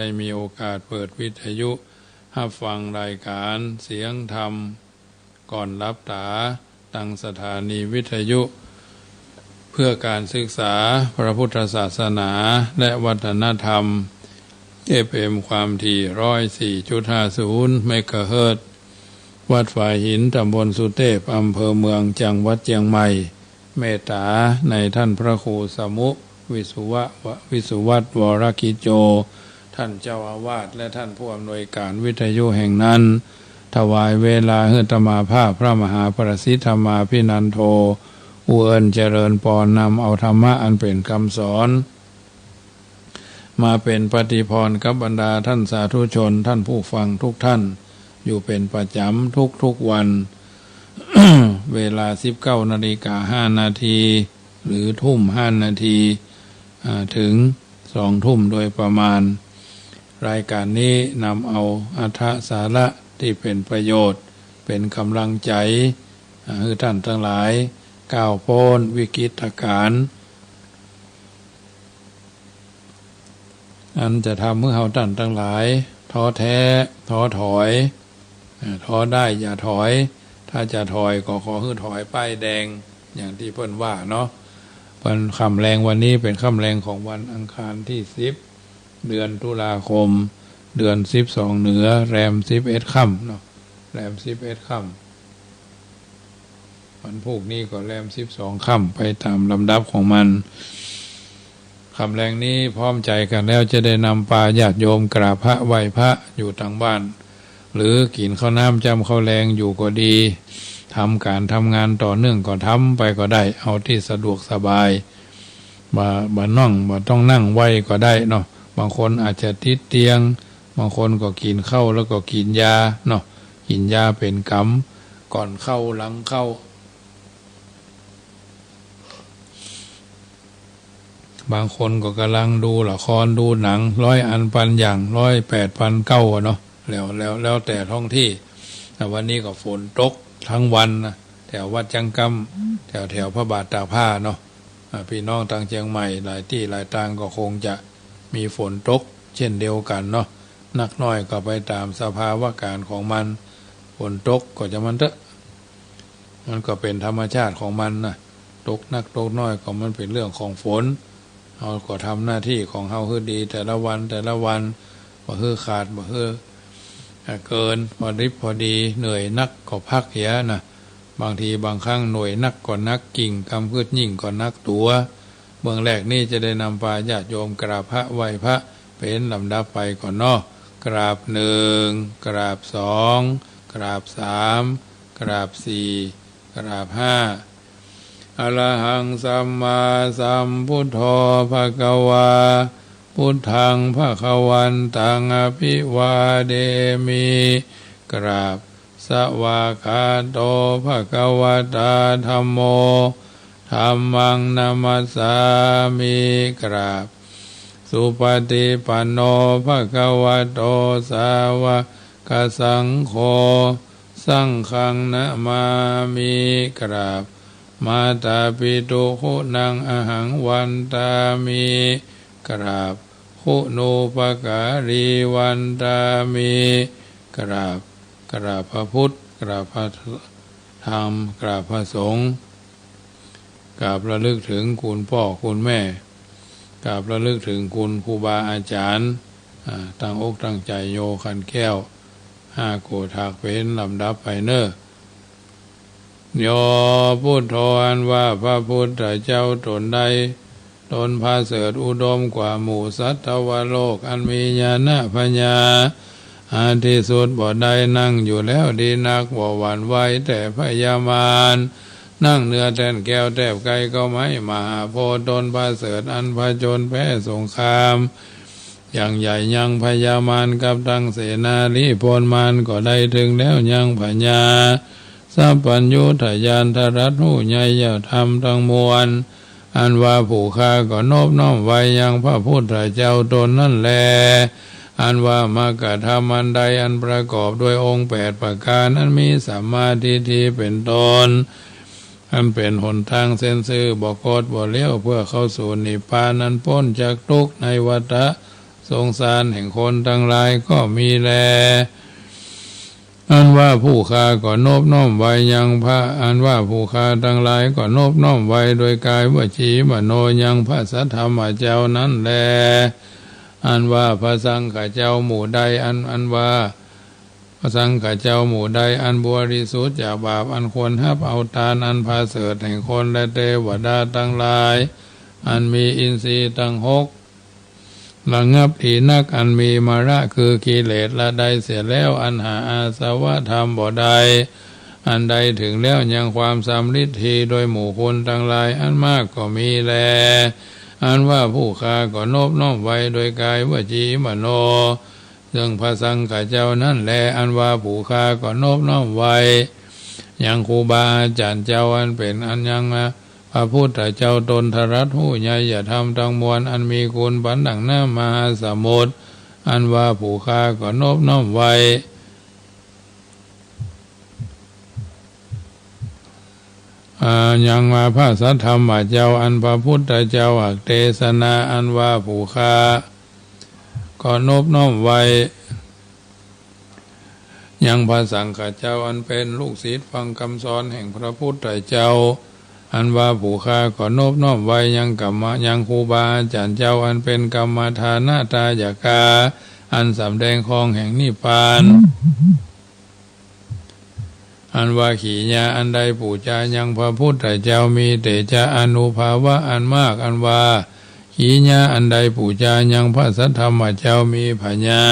ได้มีโอกาสเปิดวิทยุรับฟังรายการเสียงธรรมก่อนรับตาตั้งสถานีวิทยุเพื่อการศึกษาพระพุทธศาสนาและวัฒนธรรม FM ความถี่104.50 เมกะเฮิรตซ์วัดฝ่ายหินตำบลสุเทพอำเภอเมืองจังหวัดเชียงใหม่เมตตาในท่านพระครูสมุวิสุวัตวรกิจโจท่านเจ้าอาวาสและท่านผู้อำนวยการวิทยุแห่งนั้นถวายเวลาเฮืตมาภาพพระมหาประสิทธมาภินันโทอุเอิญเจริญปอนนำเอาธรรมะอันเป็นคำสอนมาเป็นปฏิพรกับบรรดาท่านสาธุชนท่านผู้ฟังทุกท่านอยู่เป็นประจำทุกวัน เวลา 19:05 นาทีหรือทุ่ม5 นาทีถึง2 ทุ่มโดยประมาณรายการนี้นำเอาอรรถสาระที่เป็นประโยชน์เป็นกำลังใจให้ท่านทั้งหลายก้าวพ้นวิกฤตการณ์อันจะทำให้เราท่านทั้งหลายท้อแท้ท้อถอยท้อได้อย่าถอยถ้าจะถอยก็ขอให้ถอยป้ายแดงอย่างที่เพิ่นว่าเนาะเป็นค่ำแรงวันนี้เป็นค่ำแรงของวันอังคารที่10 เดือนตุลาคมเดือน12เหนือแรม11ค่ำเนาะแรม11ค่ำวันพรุ่งนี้ก็แรม12ค่ำไปตามลำดับของมันค่ำแรงนี้พร้อมใจกันแล้วจะได้นำปาญาติโยมกราบพระไหว้พระอยู่ทางบ้านหรือกินข้าวน้ำจำข้าวแรงอยู่ก็ดีทำการทำงานต่อเนื่องก็ทำไปก็ได้เอาที่สะดวกสบายบ่ต้องนั่งไว้ก็ได้เนาะบางคนอาจจะติดเตียงบางคนก็กินข้าวแล้วก็กินยาเนาะกินยาเป็นกรรมก่อนเข้าหลังเข้าบางคนก็กำลังดูละครดูหนัง100 อันพันอย่าง108 พันเก้าเนาะแล้วแต่ท้องที่แต่วันนี้ก็ฝนตกทั้งวันนะแถววัดจังกำแถวพระบาทตากผ้าเนาะพี่น้องทางเชียงใหม่หลายที่หลายทางก็คงจะมีฝนตกเช่นเดียวกันเนาะนักน้อยก็ไปตามสภาวะการของมันฝนตกก็จะมันมันก็เป็นธรรมชาติของมันนะตกนักตกน้อยก็มันเป็นเรื่องของฝนเราก็ทำหน้าที่ของเราคือดีแต่ละวันบ่คือขาดบ่คือเกินพอดีเหนื่อยนักก็พักเหียนะบางทีบางครั้งหน่วยนักก็นักกิ่งกำพืชยิ่งก็นักตัวเบื้องแรกนี่จะได้นำปาญาติโยมกราบพระไหว้พระเป็นลำดับไปก่อนเนาะกราบ1กราบ2กราบ3กราบ4กราบ5อะระหังสัมมาสัมพุทโธภะวาพุทธังภคะวันตังอภิวาเดมิกราบสวากขาโตภะวตาธัมโมธัมมังนามัสสามิกราบสุปฏิปันโนภะวะโตสาวกสังโฆสังฆังนะมามิกราบมาตาปิตุขุนังอหังวันตามิกราบคุณูปการีวันตามิกราบพระพุทธกราบพระธรรมกราบพระสงฆ์กราบระลึกถึงคุณพ่อคุณแม่กราบระลึกถึงคุณครูบาอาจารย์ตั้งอกตั้งใจโยขันแก้ว5 โกฏากเป็นลำดับไปเนอโยพุทโธอันว่าพระพุทธเจ้าตนใดตนพาเสริฐอุดมกว่าหมู่สัตวโลกอันมีญาณปัญญาอันที่สุดบ่ได้นั่งอยู่แล้วดีนักบ่หวั่นไหวแต่พยามารนั่งเนื้อแทนแก้วแทบไกลก็ไม่มาโพตนพาเสริฐอันผจญแพ้สงครามอย่างใหญ่ยังพยามารกับทั้งเสนาลิพลมารก็ได้ถึงแล้วยังพญาสัพพัญญูทยานทรัตหูใหญ่ยธรรมทั้งมวลอันว่าผู้ฆ่าก็นอบน้อมไว้ยังพระพุทธเจ้าตนนั่นแลอันว่ามากะทำอันใดอันประกอบด้วยองค์8 ประการอันมีสัมมาทิฏฐิเป็นต้นอันเป็นหนทางเส้นซื่อบ่โคตรบ่เลี้ยวเพื่อเข้าสู่นิพพานนั้นพ้นจากทุกข์ในวัฏ สงสารแห่งคนทั้งหลายก็มีแลอันว่าผู้ฆ่าก็นอบน้อมไว้ยังพระอันว่าผู้ฆ่าทั้งหลายก็นอบน้อมไว้โดยกายวจีมโนยังพระสัทธรรมเจ้านั้นแลอันว่าพระสังฆเจ้าหมู่ใดอันว่าพระสังฆเจ้าหมู่ใดอันบริสุทธิ์จากบาปอันควรฮับเอาทานอันพาเสริฐแห่งคนและเทวดาทั้งหลายอันมีอินทรีย์ทั้งหกระงับอีนักอันมีมาระคือกิเลสละใดเสียแล้วอันหาอาสวะธรรมบ่ใดอันใดถึงแล้วยังความสำลิดทีโดยหมู่คนทั้งหลายอันมากก็มีแลอันว่าผู้ฆ่าก็นอบน้อมไว้โดยกายวจีมโนซึ่งพระสังฆเจ้านั่นแลอันว่าผู้ฆ่าก็นอบน้อมไว้ยังครูบาอาจารย์เจ้าอันเป็นอันยังพระพุทธเจ้าตนทรัตหู้ใหญ่อย่าทำทั้งมวลอันมีคุณปันดังน้ำมหาสมุทรอันว่าผู้ฆ่าก็นอบน้อมไว้ยังมาพระสัทธรรมเจ้าอันพระพุทธเจ้าอักเทศนาอันว่าผู้ฆ่าก็นอบน้อมไว้ยังพระสังฆเจ้าอันเป็นลูกศิษย์ฟังคำสอนแห่งพระพุทธเจ้าอันว่าผู้ฆ่าก็นอบน้อมไว้ยังครูบาอาจารย์เจ้าอันเป็นกรรมฐานาตายกาอันสำแดงของแห่งนิพพานอันว่าขีญาอันใดปู่จายังพระพุทธเจ้ามีเตจาอนุภาวะอันมากอันว่าขีญาอันใดปู่จายังพระสัทธรรมเจ้ามีพญา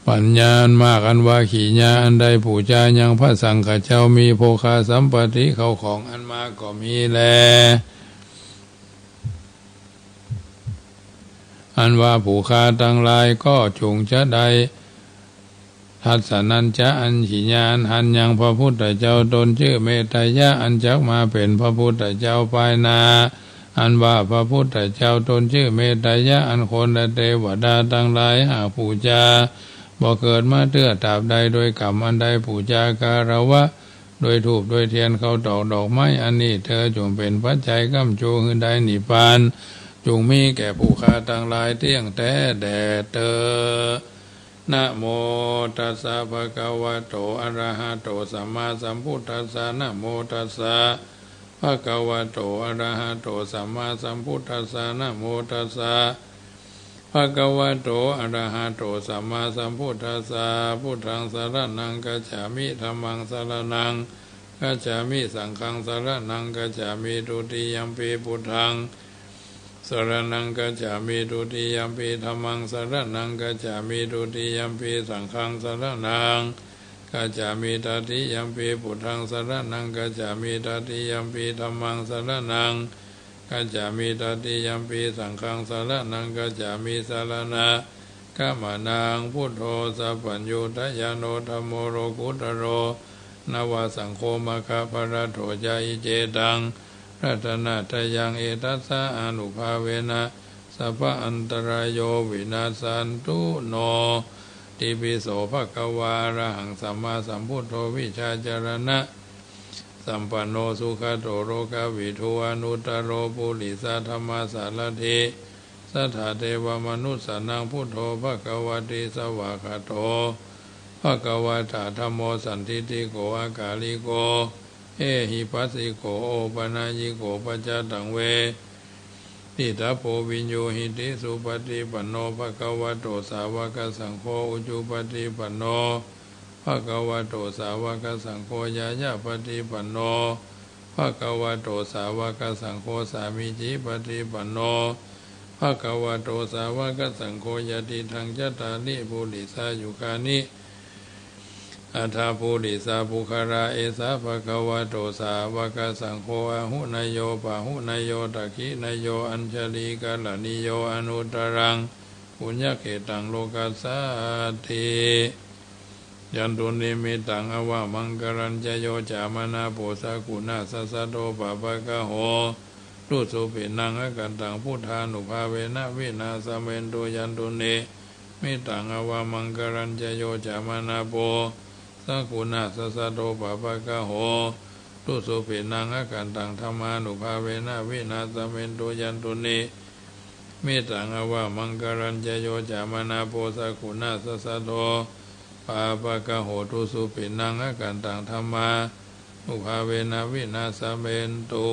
ปัญญาอันมากอันว่าขีญาอันใดปู่จายังพระสังฆเจ้ามีโภคาสัมปติเขาของอันมากก็มีแลอันว่าผู้ฆ่าทั้งหลายก็จงจะได้ทัศนัญจะอันขีญาอันหันยังพระพุทธเจ้าตนชื่อเมตยะอันจักมาเป็นพระพุทธเจ้าภายนาอันว่าพระพุทธเจ้าตนชื่อเมตยะอันคนและเทวดาทั้งหลายหาผู้จาบ่เกิดมาเตื้อตราบใดโดยกรรมอันใดผู้จาการวะโดยถูกโดยเทียนเขาดอกไม้อันนี้เธอจงเป็นปัจจัยก้ำโจหือได้นิพพานจงมีแก่ผู้ฆ่าทั้งหลายเที่ยงแต่แด่เธอนะโมตัสสะภะคะวะโตอะระหะโตสัมมาสัมพุทธัสสะนะโมตัสสะภะคะวะโตอะระหะโตสัมมาสัมพุทธัสสะนะโมตัสสะภะคะวะโตอะระหะโตสัมมาสัมพุทธัสสะพุทธังสรณังกัจฉามิธัมมังสรณังกัจฉามิสังฆังสรณังกัจฉามิทุติยัมปิพุทธังสรณังกัจฉามิทุติยัมปิธัมมังสรณังกัจฉามิทุติยัมปิสังฆังสรณังกัจฉามิตติยัมปิพุทธังสรณังกัจฉามิตติยัมปิธัมมังสรณังกัจฉามิตติยัมปิสังฆังสรณังกัจฉามิสรณะกัมมานังพุทโธสัพพัญญูทยาโนธัมโมโรกุตโรนวสังโฆมะคะภรโถจายิเจตังรัตนะทยังเอตัสสะอนุภาเวนะสัพพะอันตรายโยวินาสันตุโนติปิโสภะคะวาอะระหังสัมมาสัมพุทโธวิชาจารณะสัมปันโนสุขโตโรกวิทูอนุตตโรปุริสธรรมสารถิสัทธาเทวมนุสสานังพุทโธภะคะวะติสวากขาโตภะคะวะตาธัมโมสันทิฏฐิโกอากาลิโกเอหิปัสสิโกโอปนายิโกปัจจตังเวทิฏฐโพวิญโยหิติสุปฏิปันโนภะคะวะโตสาวกสังโฆอุจุปฏิปันโนภะคะวะโตสาวกสังโฆยายาปฏิปันโนภะคะวะโตสาวกสังโฆสามิจิปฏิปันโนภะคะวะโตสาวกสังโฆยติทังจัตตานิปุริสายุคานิอัฏฐปุริสาภุคาราเอสาภะคะวะโตสาวกสังโฆอะหุนายโยปะหุนายโยตักขินายโยอัญชลีกาลนิโยอนุตตรังปุญญเขตังโลกัสสาติยันตุนิมิตังอวะมังกรัญจโยจามนาโปสะกุณาสัสสะโตปะปะกะโหตุสุปินังอกันตังพุทธานุภาเวนะวินาสเมนโตยันตุเนมิตังอวะมังกรัญจโยจามนาโปสักุณาสัสสะโตปะปะกะโหต ตุสุปินังอาการตังธรรมานุภาเวนะวินาศเมนตุยันตุนีเมตังอวามังกรัญจโยจามนาโพสกุณาสสะโทปาปะกะโหตุสุปินังอาการตังธรรมานุภาเวนะวินาศเมนตุ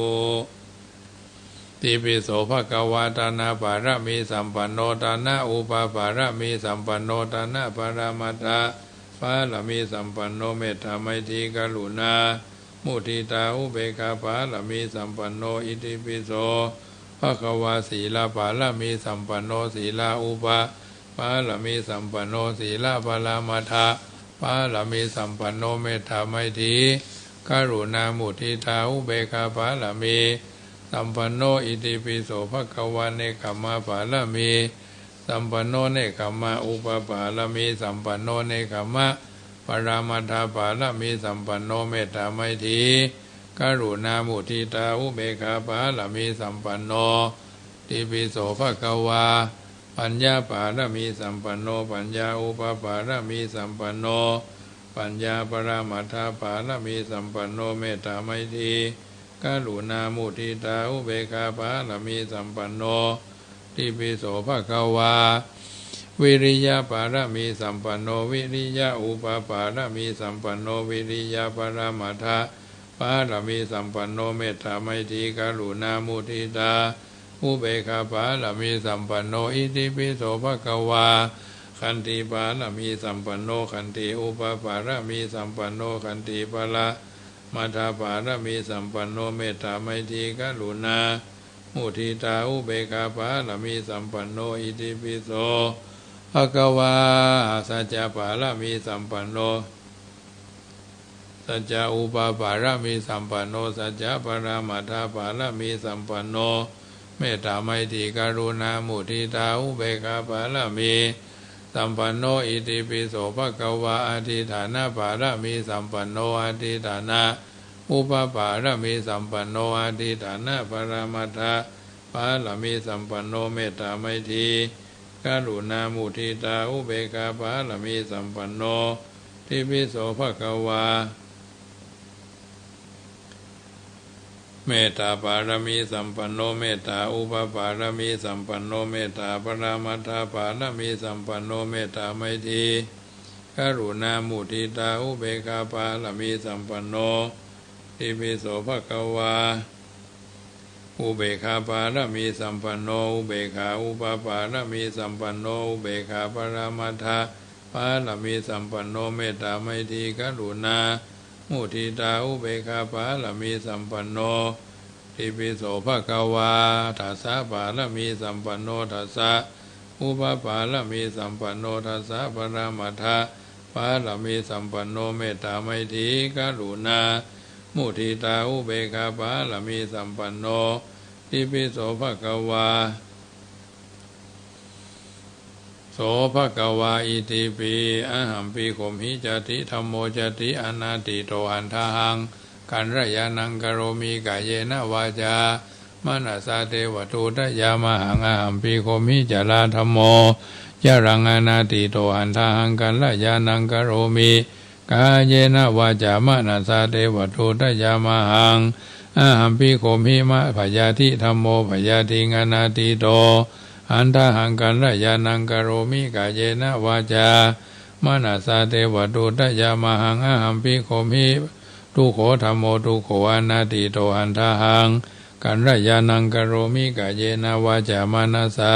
ติปิโสภควาตานาปารมีสัมปันโนตานะอุปปารมีสัมปันโนตานะปรามัตถะปาลมีสัมปันโนเมตตาไมตรีกรุณามุทิตาอุเบกขาปาลมีสัมปันโนอิติปิโสภควาศีลาปาลมีสัมปันโนศีลาอุปปาลมีสัมปันโนศีลาปรามัตถะปาลมีสัมปันโนเมตตาไมตรีกรุณามุทิตาอุเบกขาปาลมีสัมปันโนอิติปิโสภควาเนกัมมาปาลมีสัมปันโนเนกัมมาอุปปาลมีสัมปันโนเนกัมมะปรามัตถปาลมีสัมปันโนเมตตาไมตรีกรุณามุทิตาอุเบกขาปาลมีสัมปันโนติปิโสภควาปัญญาปาลมีสัมปันโนปัญญาอุปปาลมีสัมปันโนปัญญาปรามัตถปาลมีสัมปันโนเมตตาไมตรีกรุณามุทิตาอุเบกขาปาลมีสัมปันโนติปิโสภควาวิริยะปารมีสัมปันโนวิริยะอุปปารมีสัมปันโนวิริยะปรามัตถะปารมีสัมปันโนเมตตาไมตรีกรุณามุทิตาอุเบกขาปารมีสัมปันโนอิติปิโสภควาขันติปารมีสัมปันโนขันติอุปปารมีสัมปันโนขันติปรามัทธปารมีสัมปันโนเมตตาไมตรีกรุณามุทิตาอุเบกขาปารมีสัมปันโนอิติปิโสภควาสัจจะปารมีสัมปันโนสัจจะอุปปารมีสัมปันโนสัจจะปรามัทธปารมีสัมปันโนเมตตาไมตรีกรุณามุทิตาอุเบกขาปารมีสัมปันโนอิติปิโสภควาอธิฐานะปารมีสัมปันโนอธิฐานะอุปปารมีสัมปันโนอธิฐานะปรามัตถปารมีสัมปันโนเมตตาไมตรีกรุณามุทิตาอุเบกขาปารมีสัมปันโนติปิโสภควาเมตตาปารมีสัมปันโนเมตตาอุปปารมีสัมปันโนเมตตาปรามัตถปารมีสัมปันโนเมตตาไมตรีกรุณามุทิตาอุเบกขาปารมีสัมปันโนติปิโสภควาอุเบกขาปารมีสัมปันโนอุเบกขาอุปปารมีสัมปันโนอุเบกขาปรามัตถปารมีสัมปันโนเมตตาไมตรีกรุณามุทิตาอุเบกขาปารมีสัมปันโนติปิโสภควาทัสสะปารมีสัมปันโนทัสสะอุปปารมีสัมปันโนทัสสะปรามัตถปารมีสัมปันโนเมตตาไมตรีกรุณามุทิตาอุเบกขาปารมีสัมปันโนติปิโสภควาโสภควาอิติปิอะหัมปิข่มหิจติธัมโมจติอนาติโตหันทหังกันรยานังกโรมิกายเยนะวาจามนัสสะเทวทูตยามหังอะหัมปิข่มหิจลาธัมโมยะรังอนาติโตหันทหังกันรยานังกโรมิกายเยนะวาจามนัสสะเทวทูตยามหังอะหัมปิข่มหิมะพยาธิธัมโมพยาธิอนาติโตอันทหังกันรยานังกโรมิกายเยนะวาจามนัสสะเทวทูตยามหังอะหัมปิข่มหิทุกโขธัมโมทุกโขอนาติโตหันทหังกันรยานังกโรมิกายเยนะวาจามนัสสะ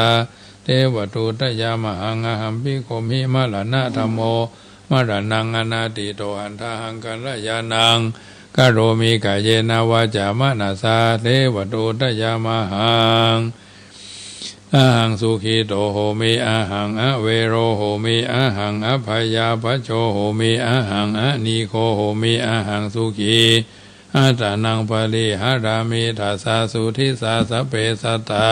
เทวทูตยามหังอะหัมปิข่มหิมะละนะธัมโมมะระนังอนาติโตหันทหังกันรยานังกโรมิกายเยนะวาจามนัสสะเทวทูตยามหังอะหังสุขีโตโหมิอะหังอะเวโรโหมิอะหังอะพยาปัจโชโหมิอะหังอะนิโคโหมิอะหังสุขีอัตตานังปริหารามิทัสสะสุทิสาสเปสัตตา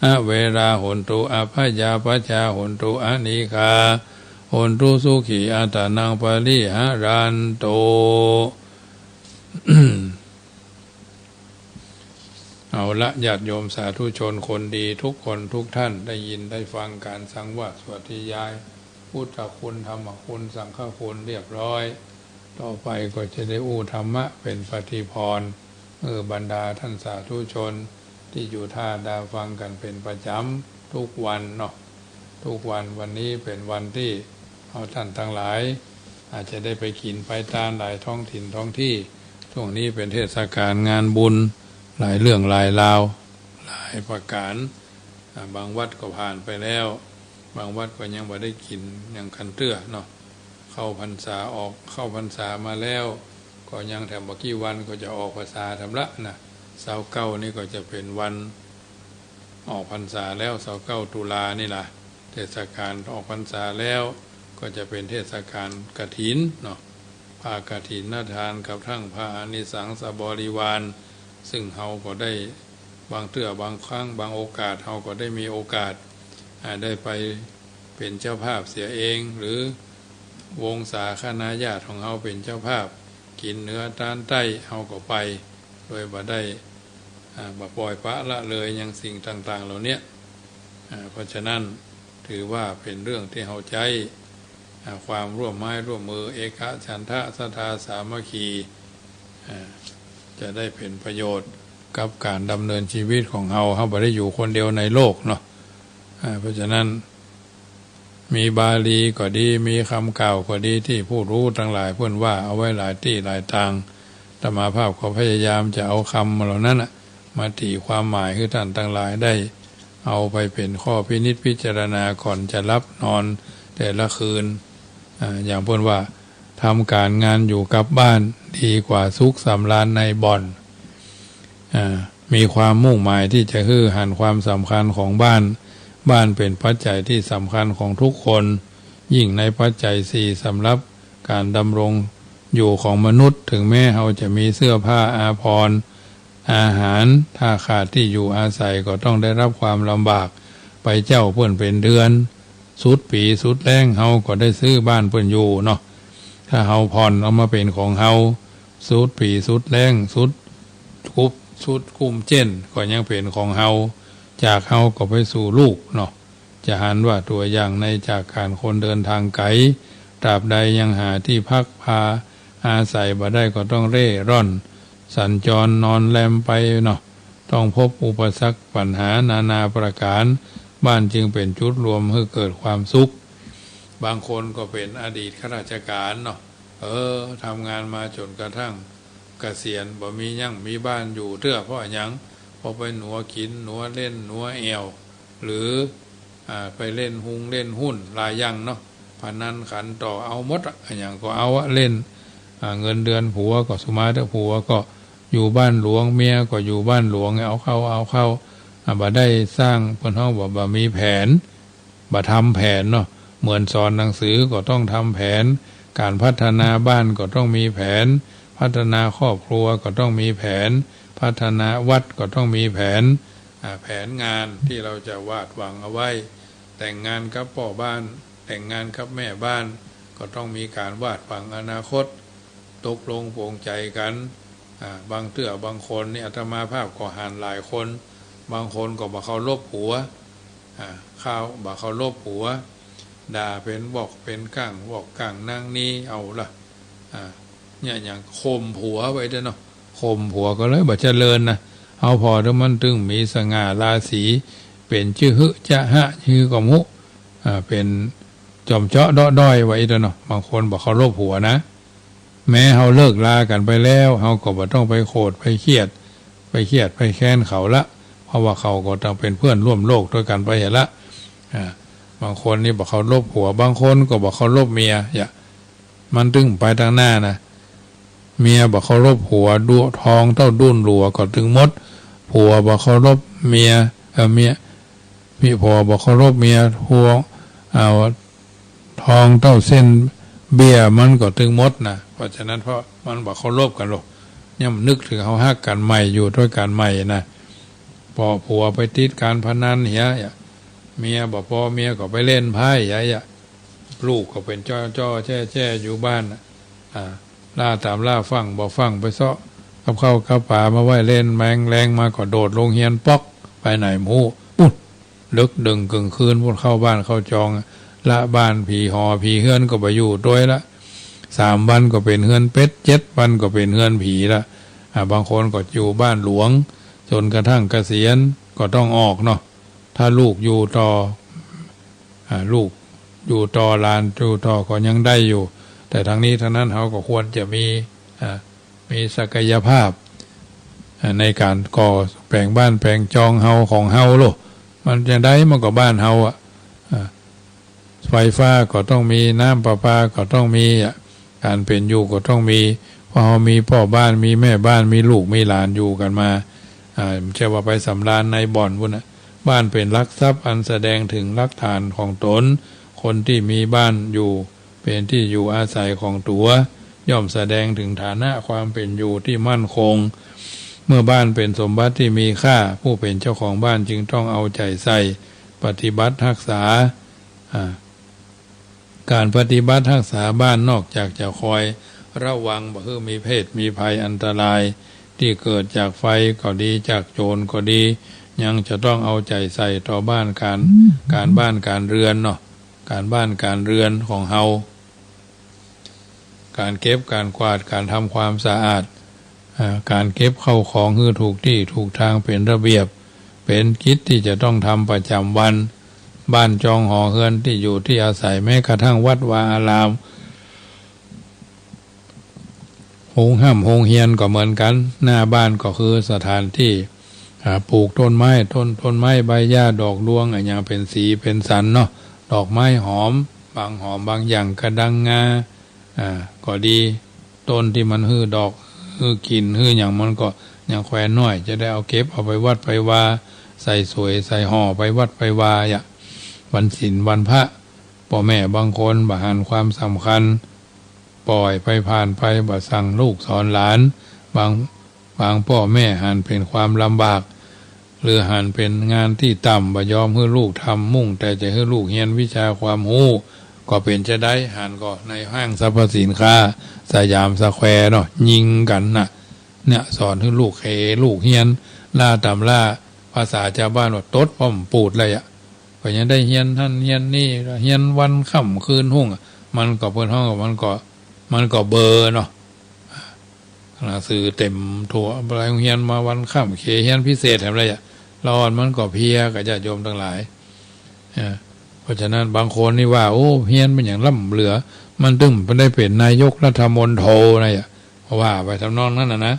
อะเวราหุนตุอะพยาปัจจาหุนตุอะนิคาหุนตุสุขีอัตตานังปริหารันโต เอาละญาติโยมสาธุชนคนดีทุกคนทุกท่านได้ยินได้ฟังการสังวาสสวดยายพุทธคุณธรรมคุณสังฆคุณเรียบร้อย ต่อไปก็จะได้อู้ธรรมะเป็นปฏิพรบรรดาท่านสาธุชนที่อยู่ท่าดาฟังกันเป็นประจำทุกวันเนาะทุกวันนี้เป็นวันที่เอาท่านทั้งหลายอาจจะได้ไปกินไปตามหลายท้องถิ่นท้องที่ช่วงนี้เป็นเทศกาลงานบุญหลายเรื่องหลายราวหลายประการบางวัดก็ผ่านไปแล้วบางวัดก็ยังไม่ได้กินยังคันเตื้อเนาะเข้าพรรษาออกเข้าพรรษามาแล้วก็ยังแถมบ่กี่วันก็จะออกพรรษาทำละนะ29นี่ก็จะเป็นวันออกพรรษาแล้ว29ตุลานี่ล่ะเทศกาลออกพรรษาแล้วก็จะเป็นเทศกาลกฐินเนาะผ้ากฐินทานกับทั้งผ้าอานิสังสบริวารซึ่งเฮาก็ได้บางเตื้อบางครั้งบางโอกาสเฮาก็ได้มีโอกาสได้ไปเป็นเจ้าภาพเสียเองหรือวงศาคณาญาติของเฮาเป็นเจ้าภาพกินเนื้อตานใต้เฮาก็ไปโดยบ่ได้บ่ปล่อยปละละเลยยังสิ่งต่างๆเหล่านี้เพราะฉะนั้นถือว่าเป็นเรื่องที่เฮาใจความร่วมไม้ร่วมมือเอกฉันทะศรัทธาสามัคคีจะได้เป็นประโยชน์กับการดำเนินชีวิตของเฮาบ่ได้อยู่คนเดียวในโลกเนาะเพราะฉะนั้นมีบาลีก็ดีมีคำกล่าวก็ดีที่ผู้รู้ทั้งหลายเพื่อนว่าเอาไว้หลายที่หลายทางธรรมาภาพก็พยายามจะเอาคำเหล่านั้นมาตีความหมายให้ท่านทั้งหลายได้เอาไปเป็นข้อพินิจพิจารณาก่อนจะรับนอนแต่ละคืนอย่างเพื่อนว่าทำการงานอยู่กับบ้านดีกว่าสุขสำราญในบ่อนมีความมุ่งหมายที่จะฮือหันความสำคัญของบ้านเป็นปัจจัยที่สำคัญของทุกคนยิ่งในปัจจัย4สำหรับการดำรงอยู่ของมนุษย์ถึงแม้เราจะมีเสื้อผ้าอาภรณ์อาหารถ้าขาดที่อยู่อาศัยก็ต้องได้รับความลำบากไปเจ้าเพื่อนเป็นเดือนสุดปีสุดแรงเฮาก็ได้ซื้อบ้านเพื่อนอยู่เนาะถ้าเฮาผ่อนเอามาเป็นของเฮาสุดปีสุดแรงสุดกุ้มเจ้นก็ยังเป็นของเฮาจากเฮาก็ไปสู่ลูกเนาะจะหันว่าตัวอย่างในจากการคนเดินทางไกลตราบใดยังหาที่พักพาอาศัยบ่ได้ก็ต้องเร่ร่อนสัญจรนอนแรมไปเนาะต้องพบอุปสรรคปัญหานานาประการบ้านจึงเป็นจุดรวมให้เกิดความสุขบางคนก็เป็นอดีตข้าราชการเนาะทำงานมาจนกระทั่งเกษียณบ่มียังมีบ้านอยู่เตื้อเพราะหยังพอไปหนัวกินหนัวเล่นหนัวแอวหรือไปเล่นเล่นหุ้นหลายอย่างเนาะพนันขันต่อเอาหมดอย่างก็เอาเล่นเงินเดือนผัวก็สมาร์ทผัวก็อยู่บ้านหลวงเมียก็อยู่บ้านหลวงเอาเข้าบ่ได้สร้างเพิ่นเฮาบ่มีแผนบ่ทำแผนเนาะเหมือนสอนหนังสือก็ต้องทำแผนการพัฒนาบ้านก็ต้องมีแผนพัฒนาครอบครัวก็ต้องมีแผนพัฒนาวัดก็ต้องมีแผนงานที่เราจะวาดหวังเอาไว้แต่งงานกับพ่อบ้านแต่งงานกับแม่บ้านก็ต้องมีการวาดหวังอนาคตตกลงปลงใจกันบางเตื้อบางคนนี่อาตมาภาพก็หานหลายคนบางคนก็บ่เคารพผัวข้าวบ่เคารพผัวด่าเป็นบอกเป็นก้างบอกก้างนั่งนี้เอาล่ะเนี่ยอย่างข่มผัวไว้เด้อเนาะข่มผัวก็เลยบ่เจริญนะเอาพอถ้ามันตึงมีสง่าราศีเป็นชื่อหึจะหะชื่อกมุเป็นจอมเจาะด้อยไว้เด้อเนาะบางคนบอกเขาโลภผัวนะแม้เฮาเลิกลากันไปแล้วเฮาก็บ่ต้องไปโกรธไปเครียดไปแค้นเขาละเพราะว่าเขาก็ต้องเป็นเพื่อนร่วมโลกด้วยกันไปเห็นละบางคนนี่บอกเขาโลภผัวบางคนก็บอกเขาโลภเมียมันตึงไปทางหน้านะเมียบอกเขารบผัวดูทองเต้าดุ้นหลัวก็ถึงมดผัวบอกเขารบเมียพี่ผัวบอกเขารบเมียพวงเอาทองเต้าเส้นเบี้ยมันก็ถึงมดนะเพราะฉะนั้นเพราะมันบอกเขารบกันหรอกเนี่ยมันนึกถึงเขาฮักกันใหม่อยู่ด้วยกันใหม่นะพอผัวไปติดการพนันเหี้ยเมียบอกพอเมียก็ไปเล่นไพ่ลูกก็เป็นจ้อแช่อยู่บ้านล่าตามล่าฟังบ่ฟังไปเซาะกับเข้ากับป่ามาไว้เล่นแมงแรงมาก็โดดลงเฮียนป๊อกไปไหนหมูลึกดึงกึ่งคืนพวกเข้าบ้านเข้าจองละบ้านผีหอผีเฮือนก็ไปอยู่ด้วยละ 3 วันก็เป็นเฮือนเป็ด7 วันก็เป็นเฮือนผีละบางคนก็อยู่บ้านหลวงจนกระทั่งเกษียณก็ต้องออกเนาะถ้าลูกอยู่ต่อลูกอยู่ต่อหลานอยู่ต่อก็ยังได้อยู่แต่ทางนี้ทางนั้นเขาก็ควรจะมีศักยภาพในการก่อแปลงบ้านแปลงจองเฮาของเฮาโลมันจะได้มันก็บ้านเฮาไฟฟ้าก็ต้องมีน้ำประปาก็ต้องมีการเป็นอยู่ก็ต้องมีเพราะเรามีพ่อบ้านมีแม่บ้านมีลูกมีหลานอยู่กันมาไม่ใช่ว่าไปสำราญในบ่อนพุ่นนะบ้านเป็นหลักทรัพย์อันแสดงถึงหลักฐานของตนคนที่มีบ้านอยู่เป็นที่อยู่อาศัยของตัวย่อมแสดงถึงฐานะความเป็นอยู่ที่มั่นคงเมื่อบ้านเป็นสมบัติที่มีค่าผู้เป็นเจ้าของบ้านจึงต้องเอาใจใส่ปฏิบัติรักษาการปฏิบัติรักษาบ้านนอกจากจะคอยระวังบ่ให้มีเพศมีภัยอันตรายที่เกิดจากไฟก็ดีจากโจรก็ดียังจะต้องเอาใจใส่ต่อบ้านการบ้านการเรือนเนาะการบ้านการเรือนของเฮาการเก็บการกวาดการทำความสะอาดการเก็บเข้าของให้ถูกที่ถูกทางเป็นระเบียบเป็นกิจที่จะต้องทำประจำวันบ้านจองหอเฮือนที่อยู่ที่อาศัยแม้กระทั่งวัดวาอารามโรงห้ำโรงเฮียนก็เหมือนกันหน้าบ้านก็คือสถานที่ปลูกต้นไม้ต้นไม้ใบหญ้าดอกดวงอย่างเป็นสีเป็นสันเนาะดอกไม้หอมบางอย่างกระดังงาก็ดีต้นที่มันฮื้อดอกฮื้อกินฮื้ออย่างมันก็อย่างแขวนน้อยจะได้เอาเก็บเอาไปวัดไปวาใส่สวยใส่ห่อไปวัดไปวาวันศีลวันพระพ่อแม่บางคนบ่หันความสำคัญปล่อยไปผ่านไปบ่สั่งลูกสอนหลานบางพ่อแม่หันเป็นความลำบากหรือหันเป็นงานที่ต่ำบ่ยอมให้ลูกทำมุ่งแต่จะให้ลูกเรียนวิชาความรู้ก็เป็นจะได้หันก็ในห้างสรรพสินค้าสยามสแควร์เนาะยิงกันน่ะเนี่ยสอนให้ลูกลูกเรียนล่าตำล่าภาษาชาวบ้านว่าตดป้อมปูดเลยก็ยังได้เรียนท่านเรียนนี่เรียนวันค่ำคืนหุ่งมันก็เพิ่นห้องมันก็เบอร์เนาะหนังสือเต็มทั่วอะไรเรียนมาวันค่ำเรียนพิเศษแถมอะไรรอนมันก็เพียกับญาติโยมทั้งหลายเพราะฉะนั้นบางคนนี่ว่าโอ้เรียนเป็นอย่างล่ำเหลือมันตึงมันได้เป็นนายกรัฐมนตรีอะไรเพราะว่าไปทำนองนั้นนะ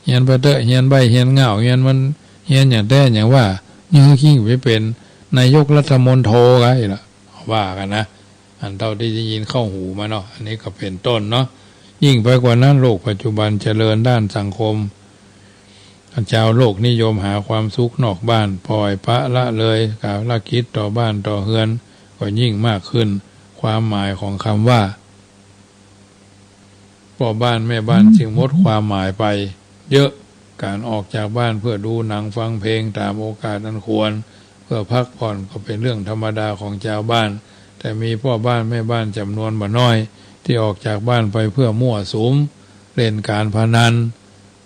เรียนไปเตอะเรียนใบเรียนเงาเรียนมันเรียนอย่างแต่อย่างว่ายื้อขิ้งไปเป็นนายกรัฐมนตรีไงล่ะว่ากันนะอันเท่าที่จะยินเข้าหูมาเนาะอันนี้ก็เป็นต้นเนาะยิ่งไปกว่านั้นโลกปัจจุบันเจริญด้านสังคมชาวโลกนิยมหาความสุขนอกบ้านปล่อยพระละเลยการละคิดต่อบ้านต่อเฮือนก็ยิ่งมากขึ้นความหมายของคำว่าพ่อบ้านแม่บ้านจึงหมดความหมายไปเยอะการออกจากบ้านเพื่อดูหนังฟังเพลงตามโอกาสอันควรเพื่อพักผ่อนก็เป็นเรื่องธรรมดาของชาวบ้านแต่มีพ่อบ้านแม่บ้านจำนวนบ่น้อยที่ออกจากบ้านไปเพื่อมั่วสุมเล่นการพนัน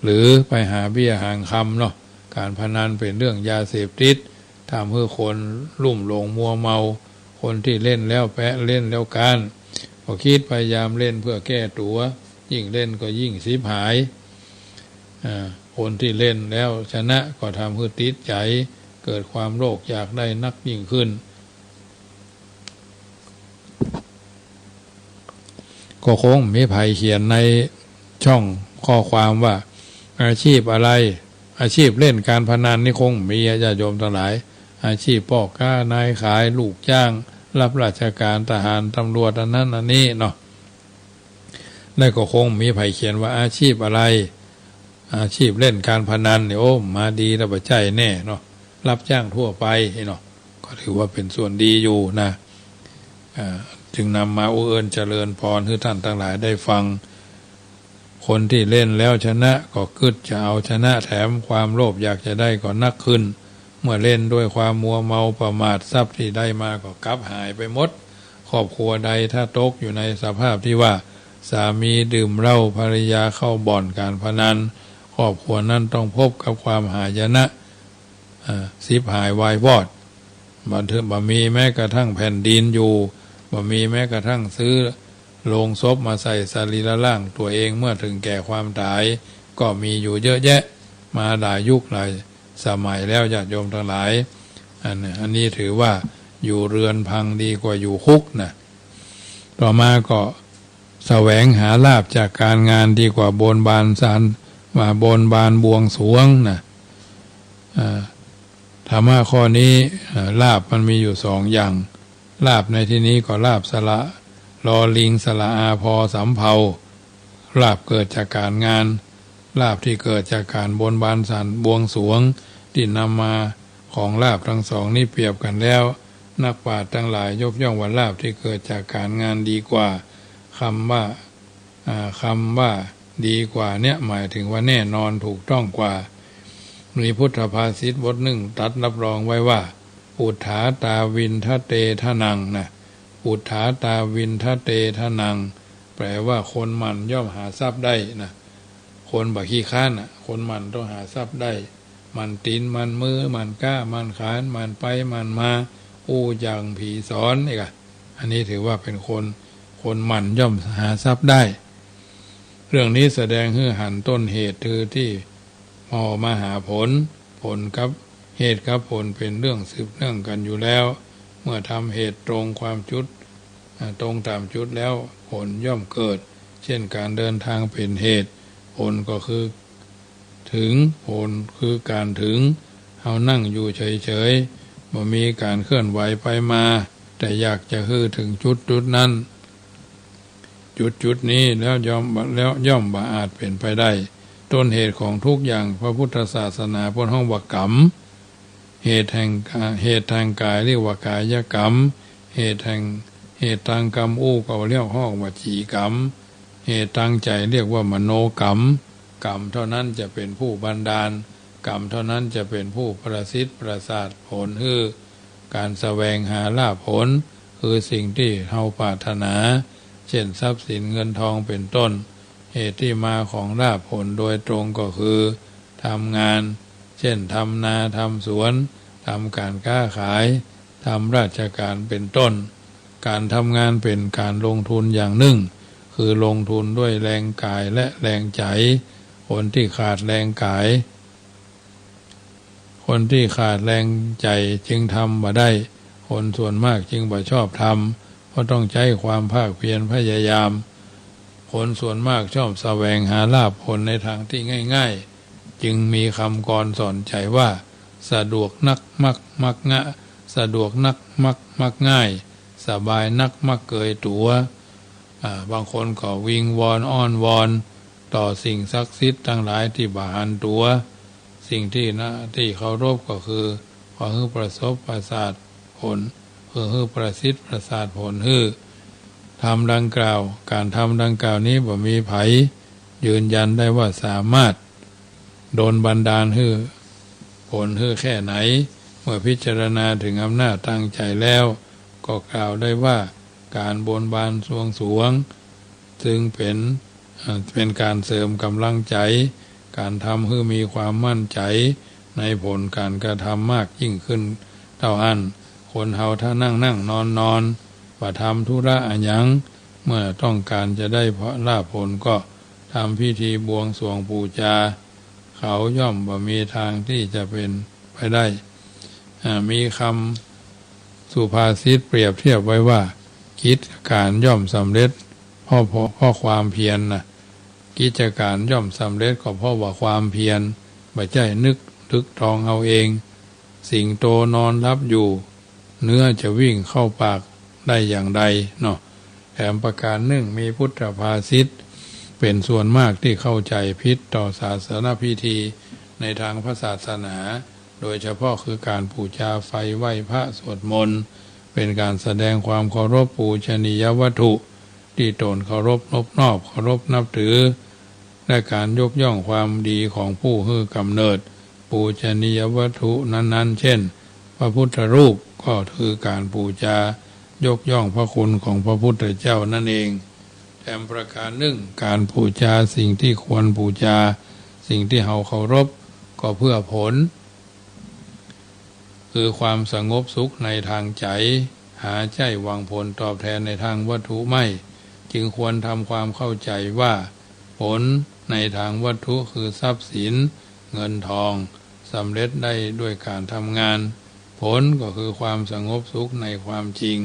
หรือไปหาเบี้ยหางคำเนาะการพนันเป็นเรื่องยาเสพติดทำให้คนลุ่มหลงมัวเมาคนที่เล่นแล้วแปะเล่นแล้วการก็คิดพยายามเล่นเพื่อแก้ตัวยิ่งเล่นก็ยิ่งสิบหายคนที่เล่นแล้วชนะก็ทำให้ติดใจเกิดความโลภอยากได้นักยิ่งขึ้นก็คงมีภัยเขียนในช่องข้อความว่าอาชีพอะไรอาชีพเล่นการพนันนี่คงมีญาติโยมทั้งหลายอาชีพพ่อค้านายขายลูกจ้างรับราชการทหารตำรวจอันนั้นอันนี้เนาะได้ก็คงมีภัยเขียนว่าอาชีพอะไรอาชีพเล่นการพนันเนี่ยโอ้มาดีแล้วบ่ใจแน่เนาะรับจ้างทั่วไปเนาะก็ถือว่าเป็นส่วนดีอยู่นะจึงนำมาอุเอิญเจริญพรให้ท่านทั้งหลายได้ฟังคนที่เล่นแล้วชนะก็กึดจะเอาชนะแถมความโลภอยากจะได้ก็นักขึ้นเมื่อเล่นด้วยความมัวเมาประมาททรัพย์ที่ได้มาก็กลับหายไปหมดครอบครัวใดถ้าตกอยู่ในสภาพที่ว่าสามีดื่มเหล้าภรรยาเข้าบ่อนการพนันครอบครัวนั้นต้องพบกับความหายนะสิบหายวายวอดบ่มีแม้กระทั่งแผ่นดินอยู่บ่มีแม้กระทั่งซื้อ โลงศพมาใส่สรีระร่างตัวเองเมื่อถึงแก่ความตายก็มีอยู่เยอะแยะมาหลายยุคหลายสมัยแล้วญาติโยมทั้งหลายอันนี้ถือว่าอยู่เรือนพังดีกว่าอยู่คุกนะต่อมาก็แสวงหาลาภจากการงานดีกว่าบนบานสารมาบนบานบวงสรวงนะธรรมะข้อนี้ลาภมันมีอยู่สองอย่างลาภในที่นี้ก็ลาภสละลอลิงสละอาพอสำเภาลาภเกิดจากการงานลาภที่เกิดจากการบนบานสารบวงสรวงที่นำมาของลาภทั้งสองนี้เปรียบกันแล้วนักปราชญ์ทั้งหลายยกย่องว่าลาภที่เกิดจากการงานดีกว่าคำว่าดีกว่าเนี่ยหมายถึงว่าแน่นอนถูกต้องกว่ามีพุทธภาษิตบทหนึ่งตรัสรับรองไว้ว่าอุทธาตาวินทะเตทะนังนะอุทธาตาวินทะเตทะนังแปลว่าคนหมั่นย่อมหาทรัพย์ได้นะคนบักขี้ข้านคนหมั่นต้องหาทรัพย์ได้มันตีนมันมือมันก้ามันขานมันไปมันมาอู้อย่างผีสอนอีกอันนี้ถือว่าเป็นคนหมั่นย่อมหาทรัพย์ได้เรื่องนี้แสดงให้หันต้นเหตุคือที่พอมาหาผลกับเหตุกับผลเป็นเรื่องสืบเนื่องกันอยู่แล้วเมื่อทำเหตุตรงความจุดตรงตามจุดแล้วผลย่อมเกิดเช่นการเดินทางเป็นเหตุผลก็คือถึงผลคือการถึงเอานั่งอยู่เฉยๆบ่มีการเคลื่อนไหวไปมาแต่อยากจะถึงจุดนั้นจุดนี้แล้วย่อมบ่อาจเป็นไปได้ต้นเหตุของทุกอย่างพระพุทธศาสนาพ้นห้องว่ากรรมเหตุทางกายเรียกว่ากายกรรมเหตุทางกรรมก็เรียกห้องวจีกรรมเหตุทางใจเรียกว่ามโนกรรมกรรมเท่านั้นจะเป็นผู้บันดาลกรรมเท่านั้นจะเป็นผู้ประสิทธิ์ประสาทผลคือการแสวงหาลาภผลคือสิ่งที่เราปรารถนาเช่นทรัพย์สินเงินทองเป็นต้นเหตุที่มาของลาภผลโดยตรงก็คือทำงานเช่นทำนาทำสวนทำการค้าขายทำราชการเป็นต้นการทำงานเป็นการลงทุนอย่างหนึ่งคือลงทุนด้วยแรงกายและแรงใจคนที่ขาดแรงกายใจจึงทำบ่ได้คนส่วนมากจึงบ่ชอบทำเพราะต้องใช้ความภาคเพียรพยายามคนส่วนมากชอบแสวงหาลาภผลในทางที่ง่ายๆจึงมีคำกรสอนใจว่าสะดวกนักมักงะสะดวกนักมักง่ายสบายนักมักเกยตัวบางคนก็วิงวอนอ้อนวอนต่อสิ่งศักดิ์สิทธิ์ทั้งหลายที่บาหันตัวสิ่งที่เคารพก็คือขอให้ประสบประสาทผลให้ประสิทธิ์ประสาทผลทำดังกล่าวการทำดังกล่าวนี้บ่มีไผยืนยันได้ว่าสามารถโดนบันดาลให้ผลแค่ไหนเมื่อพิจารณาถึงอำนาจตั้งใจแล้วก็กล่าวได้ว่าการบนบานสวงจึงเป็นการเสริมกำลังใจการทำให้มีความมั่นใจในผลการกระทำมากยิ่งขึ้นเท่าอันคนเฮาถ้านั่งนอนว่าทำธุระอันยังเมื่อต้องการจะได้เพราะลาภผลก็ทำพิธีบวงสรวงบูชาเขาย่อมบ่มีทางที่จะเป็นไปได้มีคำสุภาษิตเปรียบเทียบไว้ว่ากิจการย่อมสำเร็จเพราะความเพียรนะกิจการย่อมสำเร็จก็เพราะว่าความเพียรไม่ใช่นึกทึกทองเอาเองสิงโตนอนรับอยู่เนื้อจะวิ่งเข้าปากได้อย่างใดเนาะแถมประการหนึ่งมีพุทธภาษิตเป็นส่วนมากที่เข้าใจผิดต่อศาสนพิธีในทางพระศาสนาโดยเฉพาะคือการบูชาไฟไหว้พระสวดมนต์เป็นการแสดงความเคารพปูชนียวัตถุที่ตนเคารพนบนอบเคารพนับถือและการยกย่องความดีของผู้ให้กำเนิดปูชนียวัตถุนั้นๆเช่นพระพุทธรูปก็คือการบูชายกย่องพระคุณของพระพุทธเจ้านั่นเองแถมประการหนึ่งการบูชาสิ่งที่ควรบูชาสิ่งที่เราเคารพก็เพื่อผลคือความสงบสุขในทางใจหาใจหวังผลตอบแทนในทางวัตถุไม่ จึงควรทำความเข้าใจว่าผลในทางวัตถุคือทรัพย์สินเงินทองสำเร็จได้ด้วยการทำงานผลก็คือความสงบสุขในความจริง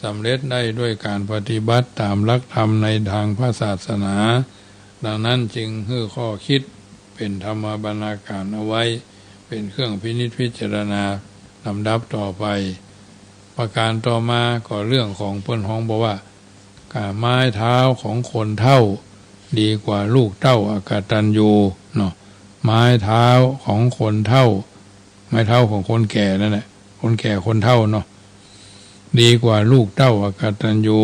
สำเร็จได้ด้วยการปฏิบัติตามหลักธรรมในทางพระศาสนาดังนั้นจึงให้ข้อคิดเป็นธรรมบรรณาการเอาไว้เป็นเครื่องพินิจพิจารณาลำดับต่อไปประการต่อมาก็เรื่องของเพิ่นฮ้องบอกว่าการไม้เท้าของคนเฒ่าดีกว่าลูกเต้าอกตัญญูเนาะไม้เท้าของคนเฒ่าไม้เท้าของคนแก่นั่นแหละคนแก่คนเฒ่าเนาะดีกว่าลูกเต้าอกตัญญู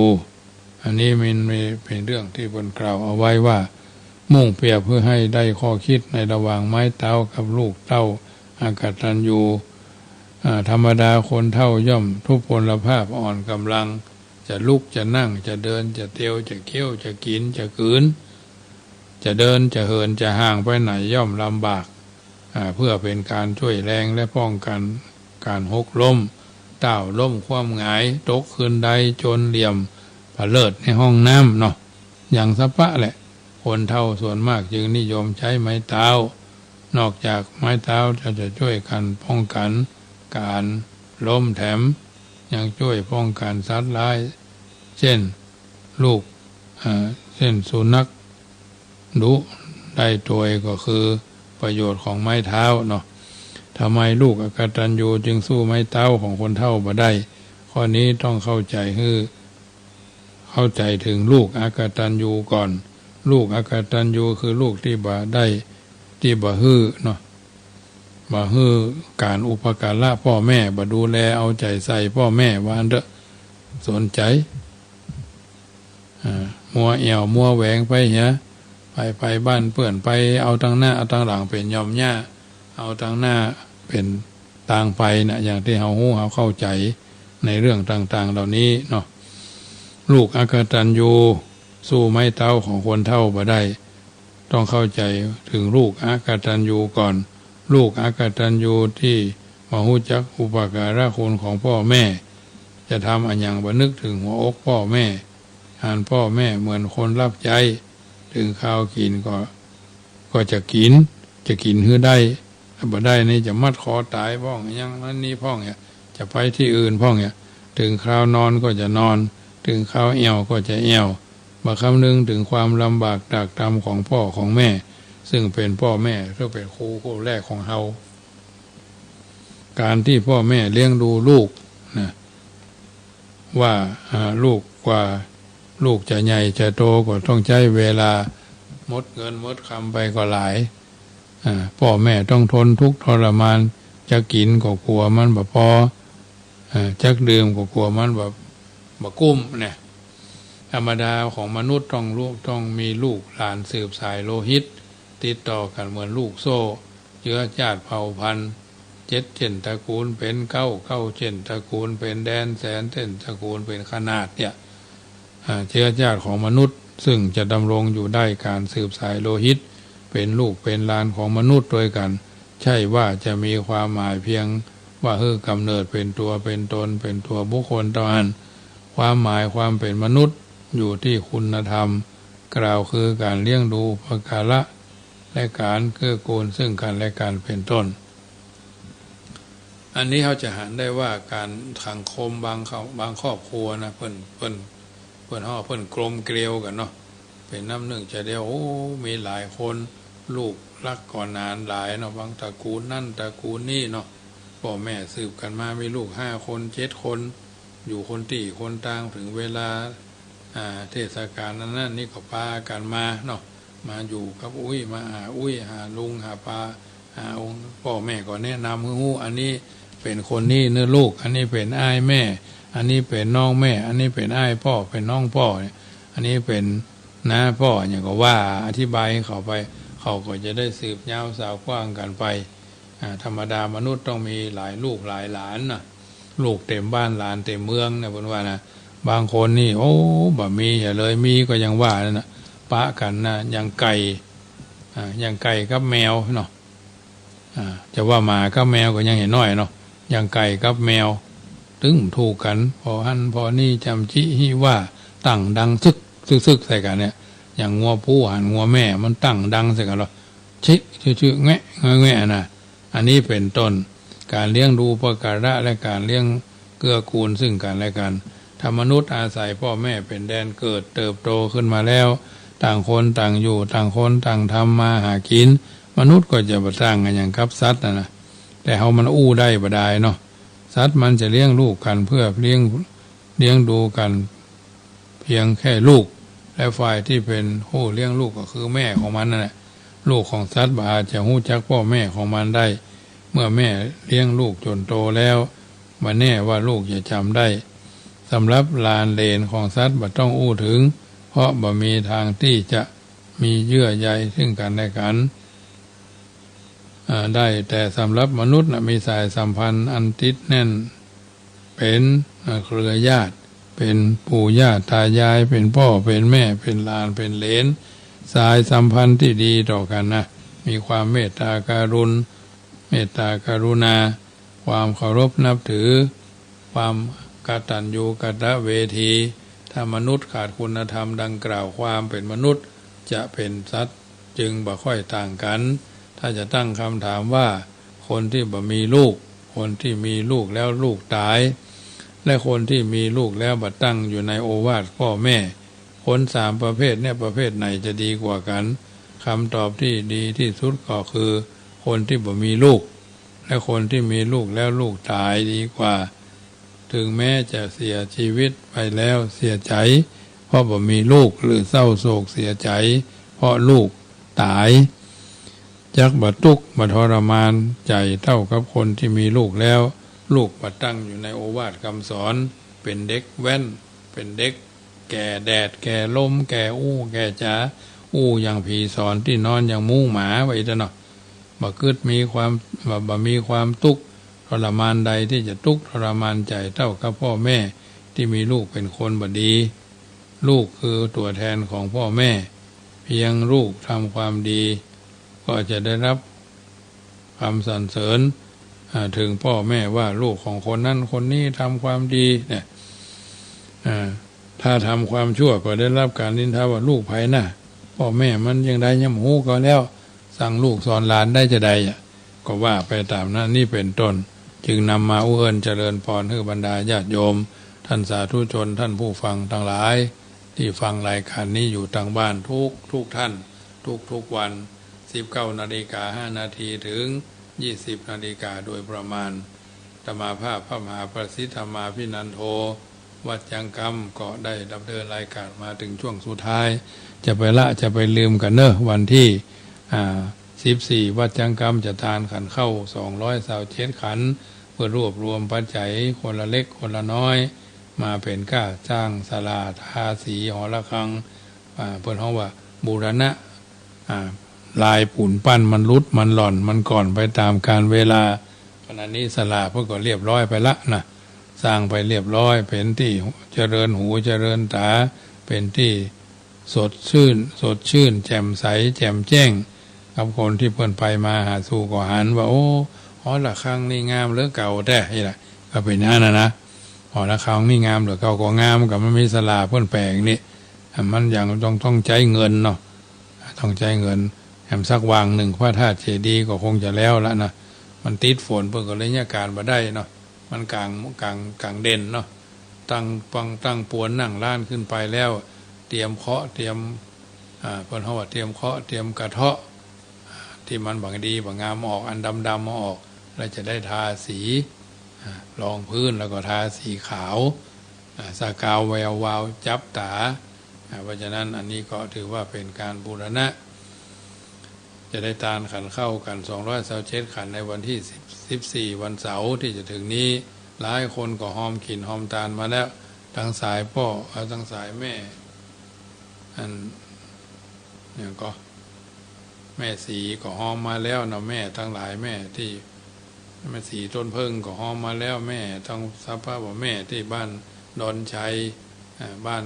อันนี้มันเป็นเรื่องที่เพิ่นกล่าวเอาไว้ว่ามุ่งเปรียบเพื่อให้ได้ข้อคิดในระหว่างไม้เท้ากับลูกเต้าอกตัญญูธรรมดาคนเฒ่าย่อมทุพพลภาพอ่อนกำลังจะลุกจะนั่งจะเดินจะเที่ยวจะเคี้ยวจะกินจะกืนจะเดินจะเหินจะห่างไปไหนย่อมลำบากเพื่อเป็นการช่วยแรงและป้องกันการหกล้มต้าวล้มคว่ำหงายตกคืนใดจนเหลี่ยมผะเลิดในห้องน้ำเนาะอย่างสะปะแหละคนเฒ่าส่วนมากจึงนิยมใช้ไม้เท้านอกจากไม้เท้าจะช่วยกันป้องกันการล้มแถมยังช่วยป้องกันสัตว์ร้ายเช่นลูกเช่นสุนัขดุได้ตัวก็คือประโยชน์ของไม้เท้าเนาะทำไมลูกอกตัญญูจึงสู้ไม้เท้าของคนเฒ่าบ่ได้ข้อนี้ต้องเข้าใจถึงลูกอกตัญญูก่อนลูกอกตัญญูคือลูกที่บ่ได้ที่บ่ฮื้อเนาะบ่ฮื้อการอุปการะพ่อแม่บ่ดูแลเอาใจใส่พ่อแม่ว่าอันเด้อสนใจมัวเอี่ยวมัวแหวงไปเหี้ยไปบ้านเพื่อนไปเอาทางหน้าเอาทางหลังเป็นยอมหญ้าเอาทางหน้าเป็นต่างไปนะอย่างที่เฮาฮู้เฮาเข้าใจในเรื่องต่างๆเหล่านี้เนาะลูกอกตัญญูสู้ไม้เท้าของคนเฒ่าบ่ได้ต้องเข้าใจถึงลูกอกตัญญูก่อนลูกอกตัญญูที่มาฮู้จักอุปการะคุณของพ่อแม่จะทำอันอย่างบ่นึกถึงหัวอกพ่อแม่อ่านพ่อแม่เหมือนคนรับใจถึงข้าวกินก็จะกินให้ได้ถ้าบ่ได้นี่จะมัดคอตายพ้องอย่างนั้นนี่พ้องเนี่ยจะไปที่อื่นพ้องเนี่ยถึงคราวนอนก็จะนอนถึงคราวเอี่ยวก็จะเอี่ยวบ่คำนึงถึงความลำบากตรากตรำของพ่อของแม่ซึ่งเป็นพ่อแม่หรือเป็นครูคนแรกของเฮาการที่พ่อแม่เลี้ยงดูลูกนะว่าลูกกว่าลูกจะใหญ่จะโตก็ต้องใช้เวลาหมดเงินหมดคำไปก็หลายพ่อแม่ต้องทนทุกข์ทรมานจะกินก็กลัวมันบ่พอจักดื่มก็กลัวมันบ่กุ้มเนี่ยธรรมดาของมนุษย์ต้องมีลูกหลานสืบสายโลหิตติดต่อกันเหมือนลูกโซ่เชื้อชาติเผ่าพันธุ์7 เช่นตระกูลเป็น9 เช่นตระกูลเป็นแดนแสนเช่นตระกูลเป็นขนาดเนี่ยเชื้อชาติของมนุษย์ซึ่งจะดำรงอยู่ได้การสืบสายโลหิตเป็นลูกเป็นหลานของมนุษย์ด้วยกันใช่ว่าจะมีความหมายเพียงว่าเฮ้อกำเนิดเป็นตัวเป็นตนเป็นตัวบุคคลต่ออันความหมายความเป็นมนุษย์อยู่ที่คุณธรรมกล่าวคือการเลี้ยงดูอุปการะและการเกื้อกูลซึ่งกันและกันเป็นต้นอันนี้เขาจะหันได้ว่าการสังคมบางครอบครัวนะเพิ่นกลมเกลียวกันเนาะเป็นน้ำหนึ่งจะเดียวโอ้มีหลายคนลูกรักก่อนนานหลายเนาะบางตระกูลนั่นตระกูลนี่เนาะพ่อแม่สืบกันมามีลูก5 คน7 คนอยู่คนที่คนต่างถึงเวลาเทศกาลนั้นนี่ก็พากันมาเนาะมาอยู่กับมาหาหาลุงหาป้าหาองค์พ่อแม่ก็แนะนำฮู้อันนี้เป็นคนนี้เนื้อลูกอันนี้เป็นอ้ายแม่อันนี้เป็นน้องแม่อันนี้เป็นอ้ายพ่อเป็นน้องพ่ออันนี้เป็นน้าพ่ออย่างก็ว่าอธิบายให้เขาไปเขาก็จะได้สืบยาวสาวกว้างกันไปธรรมดามนุษย์ต้องมีหลายลูกหลายหลานนะลูกเต็มบ้านหลานเต็มเมืองนะเพิ่นว่านะบางคนนี่โอ้บ่มีอย่าเลยมีก็ยังว่านะปะกันนะอย่างไก่กับแมวเนาะจะว่าหมากับแมวก็ยังเห็นน้อยเนาะอย่างไก่กับแมวถึงถูกกันพอหันพอนี่จำจี้ฮิว่าตั้งดังซึก ซึกๆใส่กันเนี่ยอย่างงัวผู้หันงัวแม่มันตั้งดังใส่กันหรอชิชื่อแงะแงะนะอันนี้เป็นต้นการเลี้ยงดูประการะและการเลี้ยงเกื้อกูลซึ่งกันและกันถ้ามนุษย์อาศัยพ่อแม่เป็นแดนเกิดเติบโตขึ้นมาแล้วต่างคนต่างอยู่ต่างคนต่างทำมาหากินมนุษย์ก็จะประสร้างกันอย่างกับสัตว์นะแต่เขามันอู้ได้บ่ได้เนาะสัตว์มันจะเลี้ยงลูกกันเพื่อเลี้ยงดูกันเพียงแค่ลูกและฝ่ายที่เป็นผู้เลี้ยงลูกก็คือแม่ของมันนั่นแหละลูกของสัตว์อาจจะรู้จักพ่อแม่ของมันได้เมื่อแม่เลี้ยงลูกจนโตแล้วมาแน่ว่าลูกจะจำได้สำหรับลานเลนของสัตว์บ่ต้องอู้ถึงเพราะบ่มีทางที่จะมีเยื่อใยซึ่งกันและกันได้แต่สำหรับมนุษย์มีสายสัมพันธ์อันติดแน่นเป็นเครือญาติเป็นปู่ย่าตายายเป็นพ่อเป็นแม่เป็นหลานเป็นเหลนสายสัมพันธ์ที่ดีต่อกันนะมีความเมตตาการุณาความเคารพนับถือความกตัญญูกตเวทีถ้ามนุษย์ขาดคุณธรรมดังกล่าวความเป็นมนุษย์จะเป็นสัตว์จึงบ่ค่อยต่างกันถ้าจะตั้งคำถามว่าคนที่บ่มีลูกคนที่มีลูกแล้วลูกตายและคนที่มีลูกแล้วบ่ตั้งอยู่ในโอวาทพ่อแม่คนสามประเภทเนี่ยประเภทไหนจะดีกว่ากันคำตอบที่ดีที่สุดก็คือคนที่บ่มีลูกและคนที่มีลูกแล้วลูกตายดีกว่าถึงแม้จะเสียชีวิตไปแล้วเสียใจเพราะบ่มีลูกหรือเศร้าโศกเสียใจเพราะลูกตายจักบ่ทุกข์บ่ทรมานใจเท่ากับคนที่มีลูกแล้วลูกบ่ตั้งอยู่ในโอวาทคำสอนเป็นเด็กแว้นเป็นเด็กแก่แดดแก่ลมแก่อู้แก่จ๋าอู้อย่างผีสอนที่นอนอย่างมูหมาไว้ซะเนาะบ่กึดมีความบ่มีความทุกข์ทรมานใดที่จะทุกข์ทรมานใจเท่ากับพ่อแม่ที่มีลูกเป็นคนบ่ดีลูกคือตัวแทนของพ่อแม่เพียงลูกทำความดีก็จะได้รับคำสรรเสริญถึงพ่อแม่ว่าลูกของคนนั้นคนนี้ทำความดีเนี่ยถ้าทำความชั่วก็ได้รับการนินทาว่าลูกไผน่ะพ่อแม่มันยังได้ยำหูก็แล้วสั่งลูกสอนหลานได้จะใดก็ว่าไปตามนั้นนี่เป็นต้นจึงนำมาอุเอิญเจริญพรให้บรรดาญาติโยมท่านสาธุชนท่านผู้ฟังทั้งหลายที่ฟังรายการนี้อยู่ทางบ้านทุกท่านทุกวัน19:05 ถึง20 นาฬิกาโดยประมาณธรรมาภาพพระมหาประสิทธิธรรมาภินันโทวัดยังกรรมก็ได้ดำเนินรายการมาถึงช่วงสุดท้ายจะไปลืมกันเนอะวันที่14วัดยังกรรมจะทานขันเข้า227ขันเพื่อรวบรวมปัจจัยคนละเล็กคนละน้อยมาเป็นก้าจ้างศาลาทาสีหอระฆังเพิ่นเฮาว่าบูรณะลายปูนปั้นมันรุดมันหล่อนมันก่อนไปตามการเวลาขณะนี้ศาลาเพิ่นก็เรียบร้อยไปละนะสร้างไปเรียบร้อยเป็นที่เจริญหูเจริญตาเป็นที่สดชื่นแจ่มใสแจ่มแจ้งกับคนที่เพิ่นไปมาหาสู่ก็หันว่าโอ้หอระฆังนี่งามเหลือเก่าแท้นี่ล่ะก็เป็นนั้นนะหอระฆังนี่งามเหลือเก่าก็งามกับมันมีศาลาเพิ่นแปลงนี่มันอย่างต้องใช้เงินเนาะต้องใช้เงินแหมสักวางหนึ่งพระธาตุเจดีย์ก็คงจะแล้วละนะมันติดฝนเพิ่นก็เลยเนี่ยการบ่ได้เนาะมันกลางเด่นเนาะตั้งปวนนั่งล้านขึ้นไปแล้วเตรียมเคาะเตรียมเพิ่นเฮาว่าเตรียมเคาะเตรียมกระเทาะที่มันบางดีบางงามออกอันดำมาออกแล้วจะได้ทาสีรองพื้นแล้วก็ทาสีขาวสกาวแวววาวจับตาเพราะฉะนั้นอันนี้ก็ถือว่าเป็นการบูรณะจะได้ทานขันเข้ากัน227ขันในวันที่14วันเสาร์ที่จะถึงนี้หลายคนก็หอมขินหอมตาลมาแล้วทั้งสายพ่อทั้งสายแม่อันเนี่ยก็แม่สีก็หอมมาแล้วนะแม่ทั้งหลายแม่ที่แม่สีต้นเพิ่งก็หอมมาแล้วแม่ทั้งสภาพว่าแม่ที่บ้านดอนชัยบ้า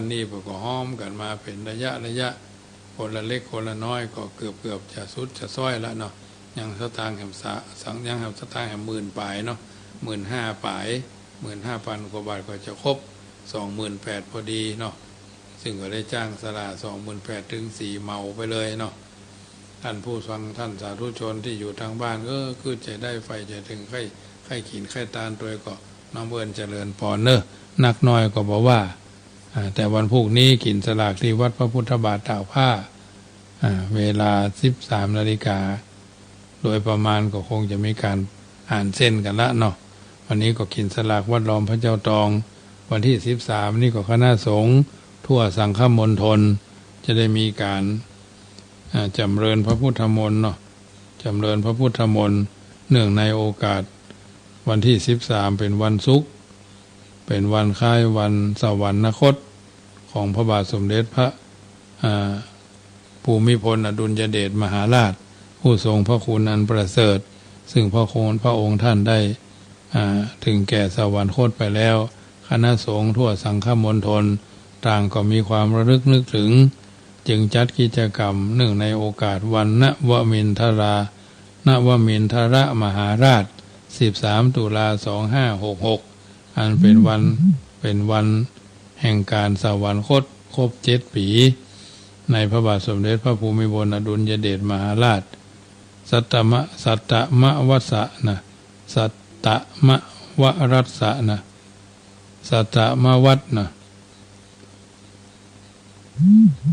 นนี้ก็หอมกันมาเป็นระยะคนละเล็กคนละน้อยก็เกือบจะสุดจะซ้อยแล้วเนาะยังสตางค์แห่งยังสตางค์แห่ง10,000ปลายเนาะ15,000ปลาย15,000 กว่าบาทก็จะครบ28,000พอดีเนาะ ซึ่งก็ได้จ้างสลา28,000 ถึง 4 เมาไปเลยเนาะท่านผู้ฟังท่านสาธุชนที่อยู่ทางบ้านก็คือจะได้ไฟจะถึงไข้ขีนไข้ตาลตัวก็น้องเบิร์นเจริญพรเนอะนักน้อยก็บอกว่าแต่วันพรุ่งนี้กินสลากที่วัดพระพุทธบาทตากผ้าเวลา 13 นาฬิกาโดยประมาณก็คงจะมีการอ่านเส้นกันละเนาะวันนี้ก็กินสลากวัดล้อมพระเจ้าตองวันที่ 13นี่ก็คณะสงฆ์ทั่วสังฆมณฑลจะได้มีการจำเริญพระพุทธมนต์เนาะจำเริญพระพุทธมนต์เนื่องในโอกาสวันที่ 13เป็นวันศุกร์เป็นวันคล้ายวันสวรรคตของพระบาทสมเด็จพระภูมิพลอดุลยเดชมหาราชผู้ทรงพระคุณอันประเสริฐซึ่งพระองค์ท่านได้ถึงแก่สวรรคตไปแล้วคณะสงฆ์ทั่วสังฆมณฑลต่างก็มีความระลึกนึกถึงจึงจัดกิจกรรมเนื่องในโอกาสวันณวมินทรมหาราช13 ตุลา 2566อันเป็นวันแห่งการสวรรคตครบ7 ปีในพระบาทสมเด็จพระภูมิพลอดุลยเดชมหาราชสัตตมวัสสะนะสัตตมวรัสสะนะสัตตมวัดนะ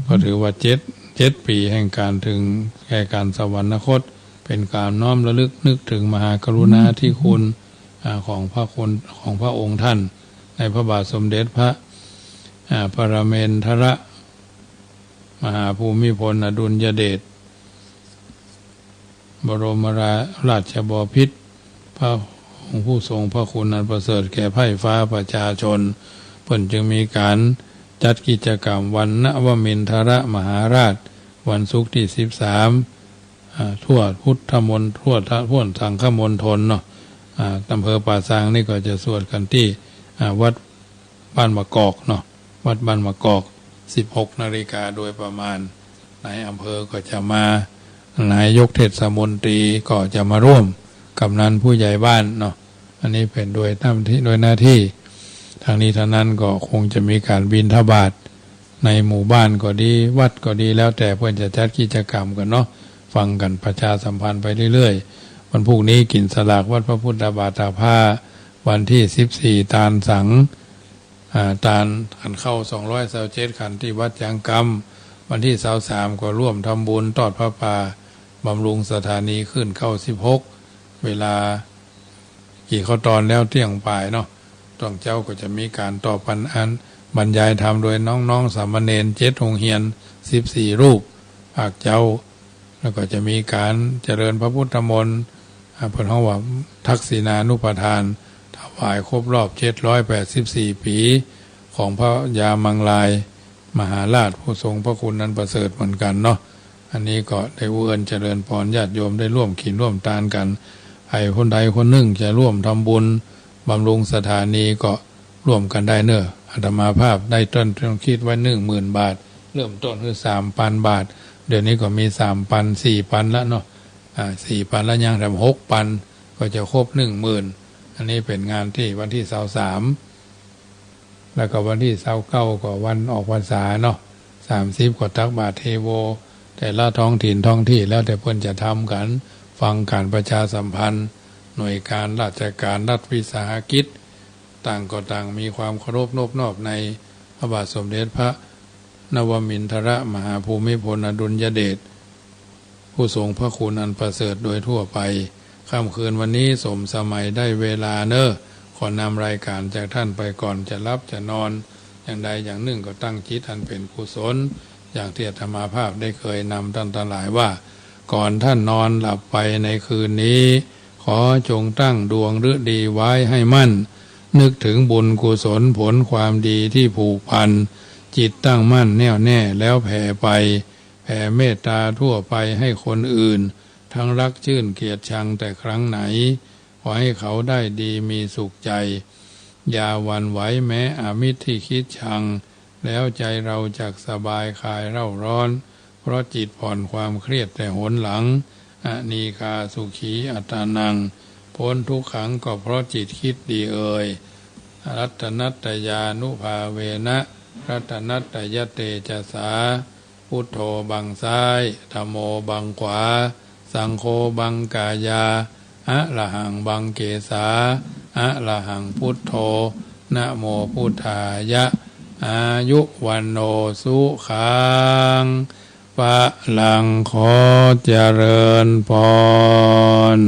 ก็ถือว่า7 ปีแห่งการถึงแก่การสวรรคตเป็นการน้อมระลึกนึกถึงมหากรุณาธิคุณของพระองค์ท่านในพระบาทสมเด็จพระปรเมนทรมหาภูมิพลอดุลยเดชบรมราชบพิตรพระองค์ผู้ทรงพระคุณอันประเสริฐแก่ไพร่ฟ้าประชาชนเพิ่นจึงมีการจัดกิจกรรมวันณวมินทรมหาราชวันศุกร์ที่ 13ทั่วพุทธมณฑลทั่วสังฆมณฑลเนาะอำเภอป่าซางนี่ก็จะสวดกันที่วัดบ้านมะกอกเนาะวัดบ้านมะกอก16 นาฬิกาโดยประมาณนายอำเภอก็จะมานายกเทศมนตรีก็จะมาร่วมกำนันผู้ใหญ่บ้านเนาะอันนี้เป็นโดยหน้าที่ทางนี้ทางนั้นก็คงจะมีการบิณฑบาตในหมู่บ้านก็ดีวัดก็ดีแล้วแต่เพื่อนจะจัดกิจกรรมกันเนาะฟังกันประชาสัมพันธ์ไปเรื่อยๆวันพรุ่งนี้กินสลากวัดพระพุทธบาทตากผ้าวันที่14ตาลสังตาลขันเข้า227ขันที่วัดยางกำวันที่23ก็ร่วมทำบุญทอดพระป่าบำรุงสถานีขึ้นเข้า16เวลากี่ข้าวตอนแล้วเที่ยงป่ายเนาะต้องเจ้าก็จะมีการต่อปันอันบรรยายธรรมโดยน้องๆสามเณร7 โรงเรียน14 รูปภาคเจ้าแล้วก็จะมีการเจริญพระพุทธมนต์เพิ่นเฮาว่าทักษิณานุปทานถวายครบรอบ784 ปีของพระยามังลายมหาราชผู้ทรงพระคุณนั้นประเสริฐเหมือนกันเนาะอันนี้ก็ได้เอื้อนเจริญพรญาติโยมได้ร่วมขินร่วมทานกันใครคนใดคนหนึ่งจะร่วมทำบุญบำรุงสถานีก็ร่วมกันได้เนอะอาตมาภาพได้ต้นคิดไว้10,000 บาทเริ่มต้นคือ 3,000 บาทเดี๋ยวนี้ก็มี 3,000 4,000แล้วเนาะ4,000แล้วยังทำ6,000ก็จะครบ 10,000อันนี้เป็นงานที่วันที่23แล้วก็วันที่29ก็วันออกพรรษาเนาะ30ก็ตักบาตรเทโวแต่ละท้องถิ่นท้องที่แล้วแต่เพิ่นจะทำกันฟังการประชาสัมพันธ์หน่วยการราชการรัฐวิสาหกิจต่างก็ต่างมีความเคารพนอบน้อมในพระบาทสมเด็จพระนวมินทรมหาภูมิพลอดุลยเดชผู้ทรงพระคุณอันประเสริฐโดยทั่วไปค่ำคืนวันนี้สมสมัยได้เวลาเนอะขอนำรายการจากท่านไปก่อนจะรับจะนอนอย่างใดอย่างหนึ่งก็ตั้งจิตอันเป็นกุศลอย่างที่อาตมาภาพได้เคยนำท่านทั้งหลายว่าก่อนท่านนอนหลับไปในคืนนี้ขอจงตั้งดวงฤดีไว้ให้มั่นนึกถึงบุญกุศลผลความดีที่ผูกพันจิตตั้งมั่นแน่วแน่แล้วแผ่ไปแผ่เมตตาทั่วไปให้คนอื่นทั้งรักชื่นเกลียดชังแต่ครั้งไหนขอให้เขาได้ดีมีสุขใจอย่าหวั่นไหวแม้อามิตรที่คิดชังแล้วใจเราจักสบายคลายเร่าร้อนเพราะจิตผ่อนความเครียดแต่หนหลังอนีคาสุขีอัตานังพ้นทุกขังก็เพราะจิตคิดดีเอ่ยรัตนัตยานุภาเวนะ รัตนัตตยเตจะสาพุทโธบังซ้ายธัมโมบังขวาสังโฆบังกายาอะระหังบังเกสาอะระหังพุทโธนะโมพุทธายะอายุวันโนสุขังพลังขอเจริญพร